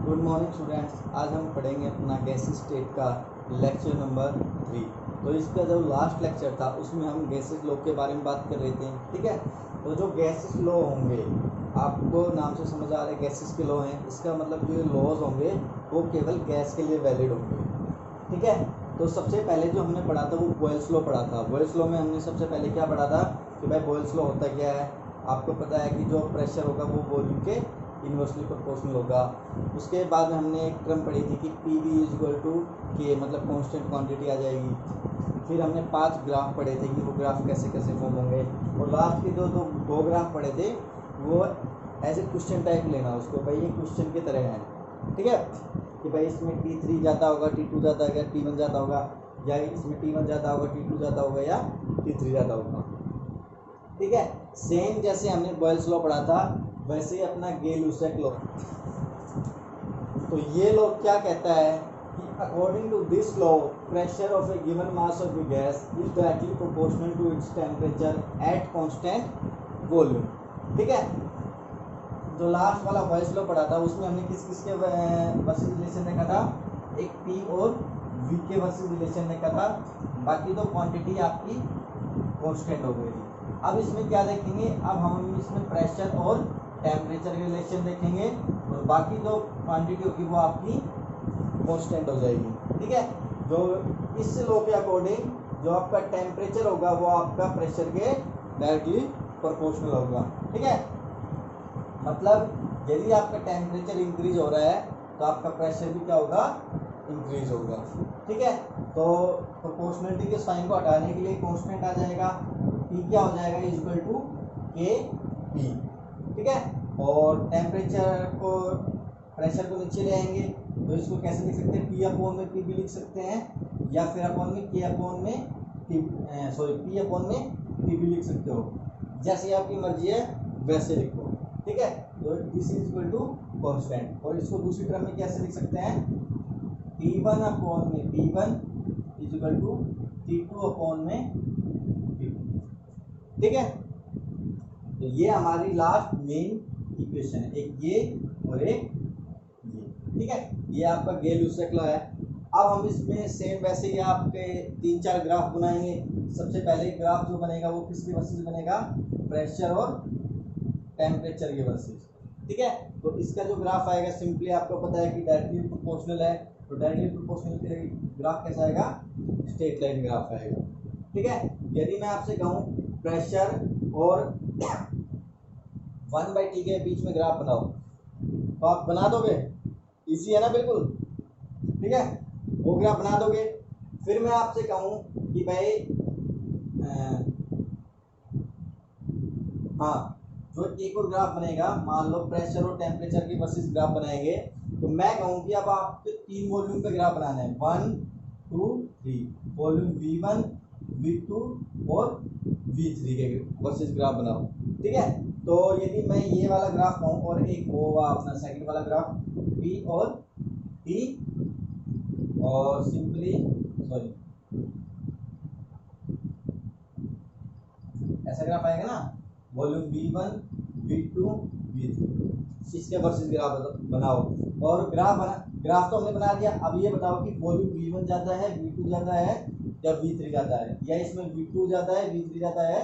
Good morning students. आज हम पढ़ेंगे अपना गैसेस स्टेट का लेक्चर नंबर 3। तो इसका जो लास्ट लेक्चर था उसमें हम गैसेस लॉ के बारे में बात कर रहे थे। ठीक है, तो जो गैसेस लॉ होंगे, आपको नाम से समझ आ रहा है गैसेस के लॉ हैं, इसका मतलब जो लॉज होंगे वो केवल गैस के लिए वैलिड होंगे। ठीक है, तो सबसे पहले जो हमने पढ़ा था वो बॉयल्स लॉ पढ़ा था। बॉयल्स लॉ में हमने सबसे पहले क्या पढ़ा था कि भाई बॉयल्स लॉ होता क्या है। आपको पता है कि जो प्रेशर होगा वो वॉल्यूम के इन्वर्सली प्रोपोर्शनल होगा। उसके बाद में हमने एक टर्म पढ़ी थी कि p v is equal to k, मतलब कांस्टेंट क्वांटिटी आ जाएगी। फिर हमने 5 ग्राफ पढ़े थे कि वो ग्राफ कैसे कैसे फॉर्म होंगे, और लास्ट के जो दो ग्राफ पढ़े थे वो एज ए क्वेश्चन टाइप लेना उसको, भाई ये क्वेश्चन की तरह है। ठीक है, कि भाई इसमें T3 जाता होगा, T2 जाता होगा, T1 जाता होगा, या इसमें T1 जाता होगा, T2 जाता होगा, या T3 जाता होगा। ठीक है, सेम जैसे हमने बॉयल्स लॉ पढ़ा था वैसे ही अपना गे-लुसेक लॉ। तो ये लॉ क्या कहता है कि according to this law pressure of a given mass of a gas is directly proportional to its temperature at constant volume. ठीक है, जो लास्ट वाला बॉयल्स लॉ पढ़ा था उसमें हमने किस किस के वर्सेस रिलेशन देखा था, एक पी और वी के वर्सेस रिलेशन देखा था। बाकी तो क्वांटिटी आपकी कांस्टेंट हो गई थी। अब इसमें क्या देखेंगे, अब हम इसमें प्रेशर और टेम्परेचर के रिलेशन देखेंगे, और बाकी जो क्वांटिटी होगी वो आपकी कांस्टेंट हो जाएगी। ठीक है, जो इस लॉ के अकॉर्डिंग जो आपका टेम्परेचर होगा वो आपका प्रेशर के डायरेक्टली प्रोपोर्शनल होगा। ठीक है, मतलब यदि आपका टेम्परेचर इंक्रीज हो रहा है तो आपका प्रेशर भी क्या होगा, इंक्रीज होगा। ठीक है, तो प्रोपोर्शनलिटी के साइन को हटाने के लिए कांस्टेंट आ जाएगा, P क्या हो जाएगा इक्वल टू के पी। ठीक है, और टेम्परेचर को प्रेशर को नीचे ले आएंगे तो इसको कैसे लिख सकते हैं, P अपॉन में P भी लिख सकते हैं, या फिर अपॉन में K अपॉन में P अपॉन में P भी लिख सकते हो, जैसे आपकी मर्जी है वैसे लिखो। ठीक है, तो this is equal to constant. और इसको दूसरी टर्म में कैसे लिख सकते हैं, T1 अपॉन में P1 is equal to T2 upon में P2। ठीक है, तो ये हमारी लास्ट मेन इक्वेशन है, एक ये और एक ये। ठीक है, ये आपका गे-लुसेक लॉ है। अब हम इसमें सेम वैसे ही आपके 3-4 ग्राफ बनाएंगे। सबसे पहले ग्राफ जो बनेगा वो किसके वर्सेस बनेगा, प्रेशर और टेम्परेचर के वर्सेस। ठीक है, तो इसका जो ग्राफ आएगा सिंपली आपको पता है कि डायरेक्टली प्रोपोर्शनल है, तो डायरेक्टली प्रोपोर्शनल के ग्राफ कैसा आएगा, स्ट्रेट लाइन ग्राफ आएगा। ठीक है, यदि मैं आपसे कहूँ प्रेशर और 1/T के बीच में ग्राफ बनाओ तो आप बना दोगे, इजी है ना, बिल्कुल। ठीक है, वो ग्राफ बना दोगे। फिर मैं आपसे कहूँ कि भाई हाँ, जो एक और ग्राफ बनेगा, मान लो प्रेशर और टेम्परेचर के वर्सेस ग्राफ बनाएंगे, तो मैं कहूँ कि अब आपको 3 वॉल्यूम पे ग्राफ बनाना है, 1 2 3 वॉल्यूम V1 V2 और V3 के वर्सेस ग्राफ बनाओ। ठीक है, तो यदि मैं ये वाला ग्राफ कहूँ और एक वो अपना सेकंड वाला ग्राफ P और T, और सिंपली सॉरी ऐसा ग्राफ आएगा ना, वॉल्यूम V1 V2 V3, इसके वर्सेस ग्राफ बनाओ। और ग्राफ तो हमने बना दिया। अब ये बताओ कि वॉल्यूम V1 जाता है, V2 जाता है, या V3 जाता है, या इसमें V2 जाता है, V3 जाता है,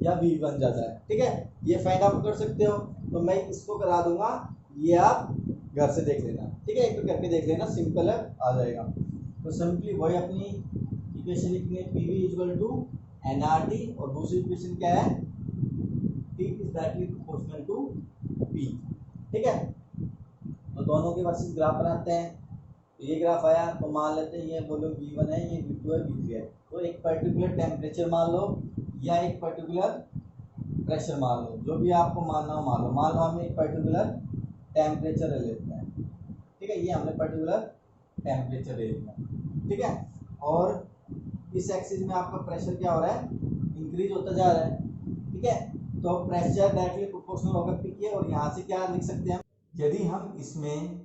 या V1 जाता है। ठीक है, ये फाइंड आउट कर सकते हो, तो मैं इसको करा दूंगा, ये आप घर से देख लेना। ठीक है, एक तो करके देख लेना, सिंपल है, आ जाएगा। तो सिंपली वही अपनी इक्वेशन लिखनी है, PV इक्वल टू NRT, और दूसरी इक्वेशन क्या है, T is directly proportional to P। ठीक है, तो दोनों के वर्सेस ग्राफ बनाते हैं। तो ये ग्राफ आया तो मान लेते हैं ये वॉल्यूम V1 है, ये V2 है, V3 है। तो एक पर्टिकुलर टेम्परेचर मान लो या एक पर्टिकुलर प्रेशर मान लो, जो भी आपको मानना हो मान लो। मान लो हम एक पर्टिकुलर टेम्परेचर ले लेते हैं। ठीक है, ये हमने पर्टिकुलर टेम्परेचर ले लिया। ठीक है, और इस एक्सिस में आपका प्रेशर क्या हो रहा है, इंक्रीज होता जा रहा है। ठीक है, तो प्रेशर डायरेक्टली प्रोपोर्शनल होगा P के, और यहाँ से क्या लिख सकते हैं, यदि हम इसमें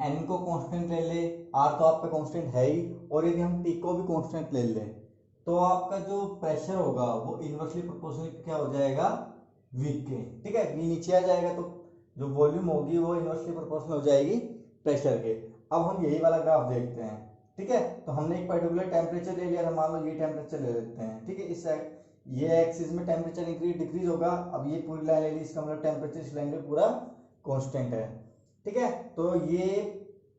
N को कांस्टेंट ले ले, R तो आपका कांस्टेंट है ही, और यदि हम T को भी कांस्टेंट ले लें तो आपका जो प्रेशर होगा वो इनवर्सली प्रोपोर्शनल क्या हो जाएगा, V के। ठीक है, V नीचे आ जाएगा तो जो वॉल्यूम होगी वो इनवर्सली प्रोपोर्शनल हो जाएगी प्रेशर के। अब हम यही वाला ग्राफ देखते हैं, ठीक है। तो हमने एक पर्टिकुलर टेम्परेचर ले लिया, मान लो ये टेम्परेचर ले लेते हैं, ठीक है। इस ये एक्सिस में टेम्परेचर इंक्रीज डिक्रीज होगा। अब ये पूरी लाइन ले ली, इसका मतलब टेम्परेचर इस लाइन पे पूरा कांस्टेंट है, ठीक है। तो ये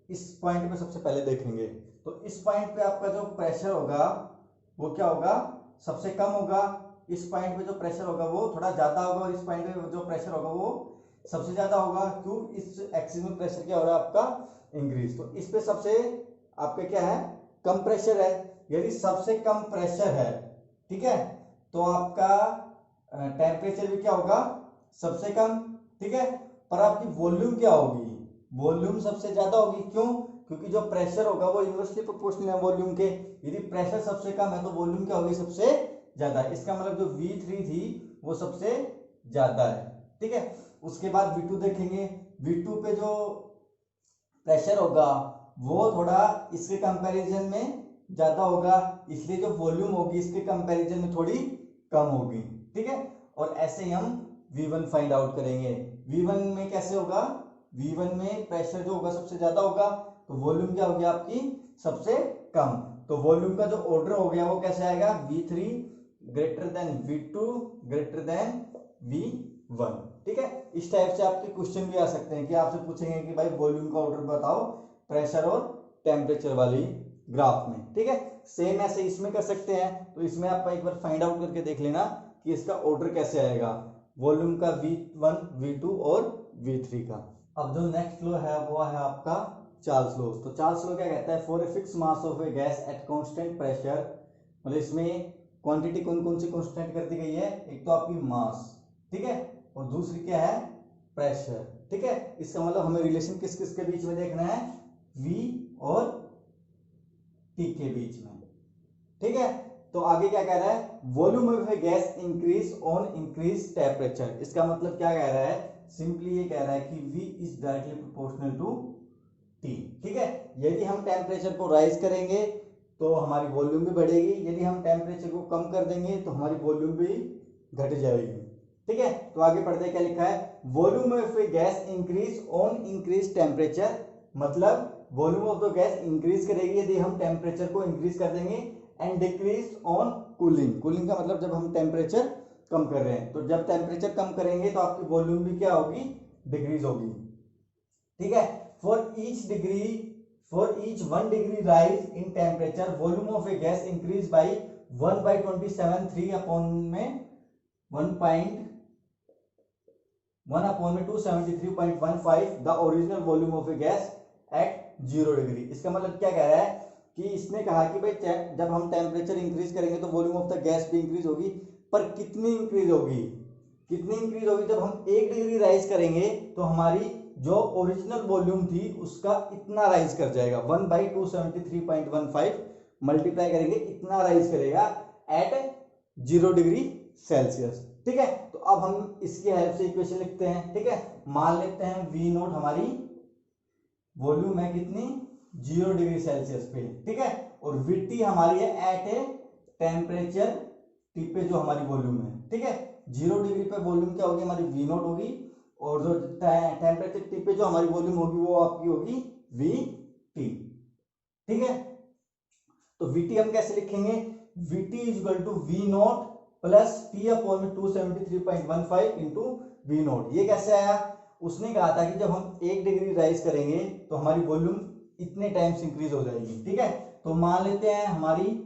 इस पॉइंट पे सबसे पहले देखेंगे, तो इस पॉइंट पे आपका जो प्रेशर होगा वो क्या होगा, सबसे कम होगा। इस पॉइंट पे जो प्रेशर होगा वो थोड़ा ज्यादा होगा, और इस पॉइंट पे जो प्रेशर होगा वो सबसे ज्यादा होगा। क्यों, इस एक्सिस में प्रेशर क्या हो रहा है आपका, इंक्रीज। तो इस पे सबसे आपका क्या है, कम प्रेशर है। यदि सबसे कम प्रेशर है, ठीक है, तो आपका टेम्परेचर भी क्या होगा, सबसे कम, ठीक है। पर आपकी वॉल्यूम क्या होगी, वॉल्यूम सबसे ज्यादा होगी। क्यों, क्योंकि जो प्रेशर होगा वो इनवर्सली प्रोपोर्शनल है वॉल्यूम के। यदि प्रेशर सबसे कम है तो वॉल्यूम क्या होगी, सबसे ज्यादा। इसका मतलब जो V3 थी वो सबसे ज्यादा है, ठीक है। उसके बाद V2 देखेंगे, V2 पे जो प्रेशर होगा वो थोड़ा इसके कंपैरिजन में ज्यादा होगा, इसलिए जो वॉल्यूम होगी इसके कंपैरिजन में थोड़ी कम होगी, ठीक है। और ऐसे ही हम V1 फाइंड आउट करेंगे। V1 में कैसे होगा, V1 में प्रेशर जो होगा सबसे ज्यादा होगा, तो वॉल्यूम क्या होगी आपकी, सबसे कम। तो वॉल्यूम का जो ऑर्डर हो गया वो कैसे आएगा, V3 greater than V2 greater than V1, ठीक है। इस टाइप से आपके क्वेश्चन भी आ सकते हैं कि आपसे पूछेंगे कि भाई वॉल्यूम का ऑर्डर बताओ प्रेशर और टेम्परेचर वाली ग्राफ में, ठीक है। सेम ऐसे इसमें कर सकते हैं। तो इसमें आप एक बार फाइंड आउट करके देख लेना कि इसका ऑर्डर कैसे आएगा, वॉल्यूम का V1 V2 और V3 का। अब जो नेक्स्ट लो है वो है आपका चार्ल्स लो। तो चार्ल्स लो क्या कहता है, for a fix mass of a gas at constant pressure, मतलब इसमें क्वांटिटी कौन कौन सी कांस्टेंट कर दी गई है, एक तो आपकी मास, ठीक है, और दूसरी क्या है, प्रेशर, ठीक है। इसका मतलब हमें रिलेशन किस किस के बीच में देखना है, V और T के बीच में, ठीक है। तो आगे क्या कह रहा है, volume of a gas increase on increase temperature. इसका मतलब क्या कह रहा है, सिंपली ये कह रहा है कि V is directly proportional to T, ठीक है। यदि हम टेम्परेचर को राइज करेंगे तो हमारी वॉल्यूम भी बढ़ेगी, यदि हम टेम्परेचर को कम कर देंगे तो हमारी वॉल्यूम भी घट जाएगी, ठीक है। तो आगे पढ़ते क्या लिखा है, volume of a gas increase on increase temperature, मतलब volume of the gas increase करेगी यदि हम टेम्परेचर को इंक्रीज कर देंगे, and decrease on cooling. Cooling का मतलब जब हम टेम्परेचर कम कर रहे हैं, तो जब टेम्परेचर कम करेंगे तो आपकी वॉल्यूम भी क्या होगी, डिक्रीज होगी, ठीक है। For each 1 degree rise in temperature, volume of a gas increase by 1/27 upon में 273.15 the original volume of a gas at 0 degree. इसका मतलब क्या कह रहा है कि इसने कहा कि भाई जब हम टेम्परेचर इंक्रीज करेंगे तो वॉल्यूम ऑफ द गैस भी इंक्रीज होगी, पर कितनी इंक्रीज होगी, कितनी इंक्रीज होगी, जब हम 1 डिग्री राइज करेंगे तो हमारी जो ओरिजिनल वॉल्यूम थी उसका इतना राइज कर जाएगा, 1/273.15 मल्टीप्लाई करेंगे, इतना राइज करेगा एट 0 डिग्री सेल्सियस, ठीक है। तो अब हम इसकी हेल्प से इक्वेशन लिखते हैं, ठीक है। मान लेते हैं V नोट हमारी वॉल्यूम है कितनी, 0 डिग्री सेल्सियस पे, ठीक है, और VT हमारी है एट ए टेम्परेचर T पे जो हमारी वॉल्यूम है, ठीक है। 0 डिग्री पे वॉल्यूम क्या होगी, हमारी V नोट होगी, और जो टेम्परेचर T पे जो हमारी वॉल्यूम होगी वो आपकी होगी VT, ठीक है। तो VT हम कैसे लिखेंगे, VT is equal to V naught plus T upon में 273.15 इंटू V नोट। ये कैसे आया, उसने कहा था कि जब हम 1 डिग्री राइज करेंगे तो हमारी वॉल्यूम इतने टाइम्स इंक्रीज हो जाएगी, ठीक है। तो मान लेते हैं हमारी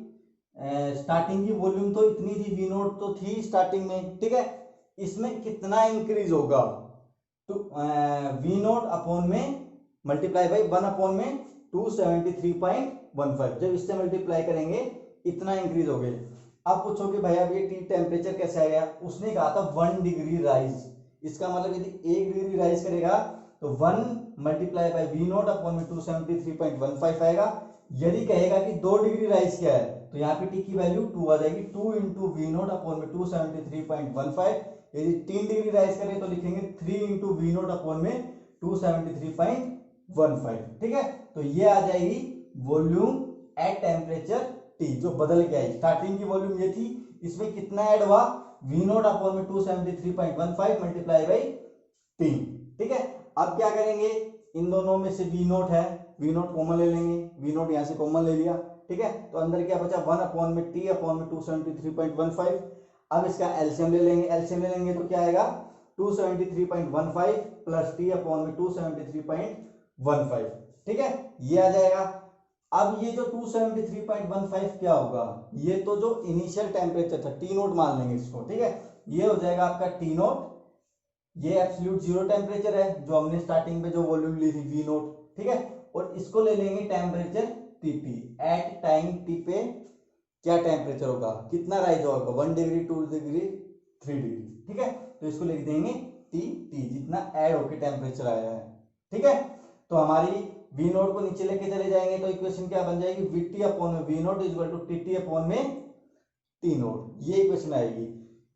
स्टार्टिंग की वॉल्यूम तो इतनी थी, V नोट तो थी स्टार्टिंग में, ठीक है। इसमें कितना इंक्रीज होगा, तो V नोट अपॉन में मल्टीप्लाई बाई 1 अपॉन में 273.15, जब इससे मल्टीप्लाई करेंगे इतना इंक्रीज हो गया। अब पूछो कि भैया ये टेम्परेचर कैसे आएगा, उसने कहा था 1 डिग्री राइज। इसका मतलब यदि 1 डिग्री राइज करेगा तो 1 multiply by V naught upon में 273.15 आएगा। यदि कहेगा कि 2 डिग्री राइज क्या है तो यहाँ पे T की वैल्यू 2 आ जाएगी, 2 इंटू V नोट अपॉन में 273.15। यदि 3 डिग्री राइज करें तो लिखेंगे 3 इंटू V नोट अपॉन में 273.15, ठीक है। तो ये आ जाएगी वॉल्यूम एट टेम्परेचर T, जो बदल के आई। स्टार्टिंग की वॉल्यूम ये थी, इसमें कितना ऐड हुआ, V नोट अपॉन में 273.15 मल्टीप्लाई बाई 3, ठीक है। अब क्या करेंगे, इन दोनों में से वी नोट है, वी नोट कॉमन ले लेंगे, वी नोट यहाँ से कॉमन ले लिया, ठीक है। तो अंदर क्या बचा 1 अपॉन में टी अपॉन में 273.15। अब इसका एलसीएम ले लेंगे, एलसीएम ले लेंगे तो क्या आएगा 273.15 प्लस टी अपॉन में 273.15, ठीक है, ये आ जाएगा। अब ये जो 273.15 क्या होगा, ये तो जो इनिशियल टेम्परेचर था टी नोट मान लेंगे इसको, ठीक है, ये हो जाएगा आपका टी नोट, ये एब्सोल्यूट जीरो टेम्परेचर है जो हमने स्टार्टिंग में जो वॉल्यूम ली थी वी नोट, ठीक है, और इसको ले लेंगे temperature t, at time t पे क्या टेम्परेचर होगा, कितना राइज होगा 1 डिग्री 2 डिग्री 3 डिग्री, ठीक है, तो इसको लिख देंगे टी टी, जितना ऐड होकर टेम्परेचर आया है, ठीक है। तो हमारी वी नोट को नीचे लेके चले जाएंगे तो इक्वेशन क्या बन जाएगी, वी टी अपॉन में v naught equal to t t upon में टी नोट, ये इक्वेशन आएगी।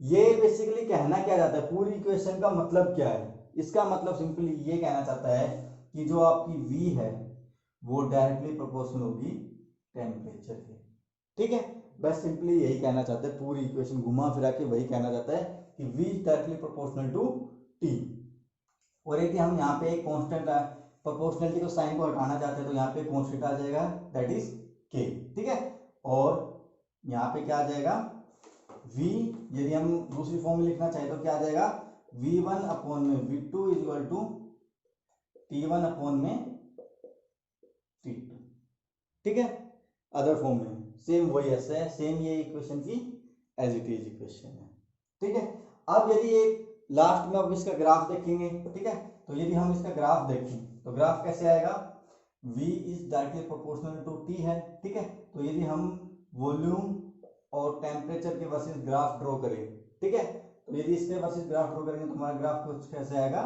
ये बेसिकली कहना क्या चाहता है, पूरी इक्वेशन का मतलब क्या है, इसका मतलब सिंपली ये कहना चाहता है कि जो आपकी वी है वो डायरेक्टली प्रोपोर्शनल होगी टेम्परेचर के, ठीक है, बस सिंपली यही कहना चाहता है, पूरी इक्वेशन घुमा फिरा के वही कहना चाहता है कि v directly proportional to t. और यदि हम यहाँ पे एक कांस्टेंट प्रोपोर्शनलिटी को साइन को हटाना चाहते हैं तो यहाँ पे कांस्टेंट आ जाएगा दैट इज के, ठीक है, और यहाँ पे क्या आ जाएगा v, यदि हम दूसरी फॉर्म में लिखना चाहे तो क्या आ जाएगा v1 अपॉन में v2 equal to t1 upon में t2, ठीक है, अदर फॉर्म में सेम वही ऐसे है, सेम ये इक्वेशन की एज इट इज इक्वेशन है, ठीक है। अब यदि एक लास्ट में अब इसका ग्राफ देखेंगे, ठीक है, तो यदि हम इसका ग्राफ देखें तो ग्राफ कैसे आएगा, v is directly proportional to t है, ठीक है, तो यदि हम वॉल्यूम और टेम्परेचर के वर्सेस ग्राफ ड्रॉ करें, ठीक है, तो यदि इसके वर्सेस ग्राफ ड्रॉ करेंगे तो हमारा ग्राफ कुछ कैसे आएगा,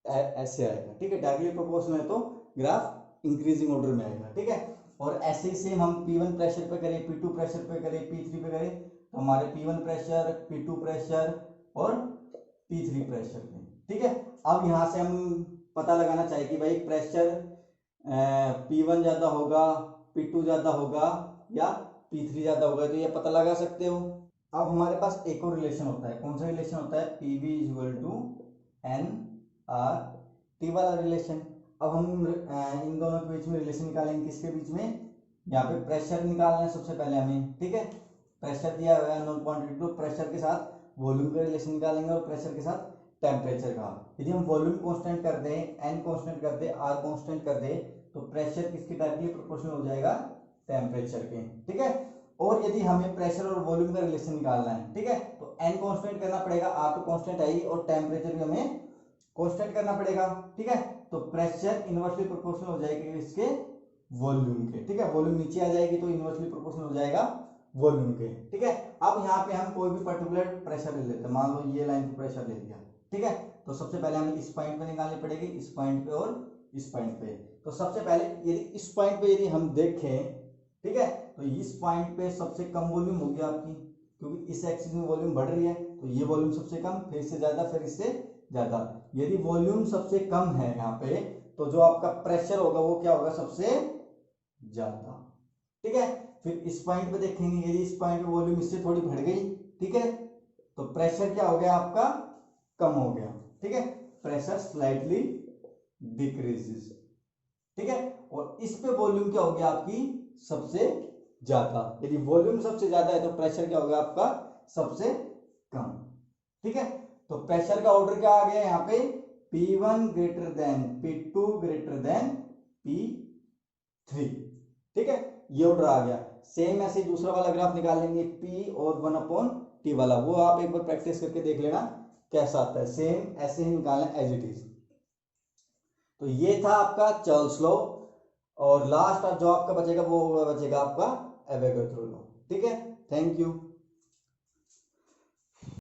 ऐसे आएगा, ठीक है, डायरेक्टली प्रोपोर्शनल है तो ग्राफ इंक्रीजिंग ऑर्डर में आएगा, ठीक है। और ऐसे ही सेम हम P1 प्रेशर पे करें, P2 प्रेशर पे करें, P3 पे करें तो हमारे P1 प्रेशर, P2 प्रेशर और P3 प्रेशर पे, ठीक है। अब यहाँ से हम पता लगाना चाहिए कि भाई प्रेशर P1 ज्यादा होगा, P2 ज्यादा होगा या P3 ज्यादा होगा, तो ये पता लगा सकते हो। अब हमारे पास एक और रिलेशन होता है, कौन सा रिलेशन होता है, PV equal to n r t वाला रिलेशन। अब हम इन दोनों के बीच में रिलेशन निकालेंगे, किसके बीच में, यहाँ पे प्रेशर निकालना है सबसे पहले हमें, ठीक है, प्रेशर दिया हुआ है नॉन क्वांटिटी, तो प्रेशर के साथ वॉल्यूम का रिलेशन निकालेंगे और प्रेशर के साथ टेम्परेचर का। यदि हम वॉल्यूम कांस्टेंट कर दें, एन कांस्टेंट कर दें, आर कांस्टेंट कर दें तो प्रेशर किसके डायरेक्टली प्रोपोर्शनल हो जाएगा, टेम्परेचर के, ठीक है। और यदि हमें प्रेशर और वॉल्यूम का रिलेशन निकालना है, ठीक है, तो एन कांस्टेंट करना पड़ेगा, आर तो कांस्टेंट है ही, और टेम्परेचर भी हमें कांस्टेंट करना पड़ेगा, ठीक है। तो प्रेशर इनवर्सली प्रोपोर्शनल हो जाएगा इसके वॉल्यूम के, ठीक है, वॉल्यूम नीचे आ जाएगी तो इनवर्सली प्रोपोर्शनल हो जाएगा वॉल्यूम के, ठीक है। अब यहाँ पे हम कोई भी पर्टिकुलर प्रेशर ले लेते हैं, मान लो ये लाइन पे प्रेशर ले लिया, ठीक है, तो सबसे पहले हमें इस पॉइंट पे निकालनी पड़ेगी, इस पॉइंट पे और इस पॉइंट पे। तो सबसे पहले यदि इस पॉइंट पे यदि हम देखें, ठीक है, तो इस पॉइंट पे सबसे कम वॉल्यूम होगी आपकी, क्योंकि इस एक्सिस में वॉल्यूम बढ़ रही है, तो ये वॉल्यूम सबसे कम, फिर इससे ज्यादा, फिर इससे ज्यादा। यदि वॉल्यूम सबसे कम है यहाँ पे तो जो आपका प्रेशर होगा वो क्या होगा, सबसे ज्यादा, ठीक है। फिर इस पॉइंट पे देखेंगे, यदि इस पॉइंट पे वॉल्यूम इससे थोड़ी बढ़ गई, ठीक है, तो प्रेशर क्या हो गया आपका, कम हो गया, ठीक है, प्रेशर स्लाइटली डिक्रीजेस, ठीक है। और इस पे वॉल्यूम क्या हो गया आपकी, सबसे ज्यादा। यदि वॉल्यूम सबसे ज्यादा है तो प्रेशर क्या होगा आपका, सबसे कम, ठीक है। तो प्रेशर का ऑर्डर क्या आ गया यहाँ पे, P1 greater than P2 greater than P3, ठीक है, ये ऑर्डर आ गया। सेम ऐसे दूसरा वाला ग्राफ निकाल लेंगे, P और 1/T वाला, वो आप एक बार प्रैक्टिस करके देख लेना कैसा आता है, सेम ऐसे ही निकालना एज इट इज। तो ये था आपका चार्ल्स लॉ, और लास्ट जो आपका बचेगा वो बचेगा आपका एवोगाड्रो लॉ, ठीक है। Thank you.